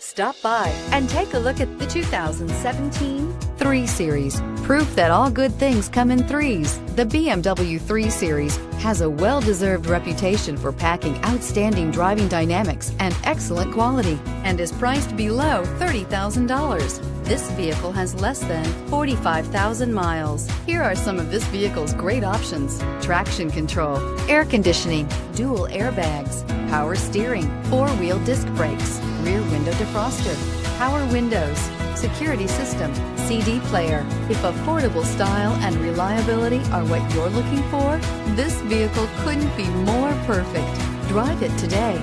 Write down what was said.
Stop by and take a look at the 2017 3 Series. Proof that all good things come in threes. The BMW 3 Series has a well-deserved reputation for packing outstanding driving dynamics and excellent quality and is priced below $30,000. This vehicle has less than 45,000 miles. Here are some of this vehicle's great options: traction control, air conditioning, dual airbags, power steering, 4-wheel disc brakes, rear window defroster, power windows, security system, CD player. If affordable style and reliability are what you're looking for, this vehicle couldn't be more perfect. Drive it today.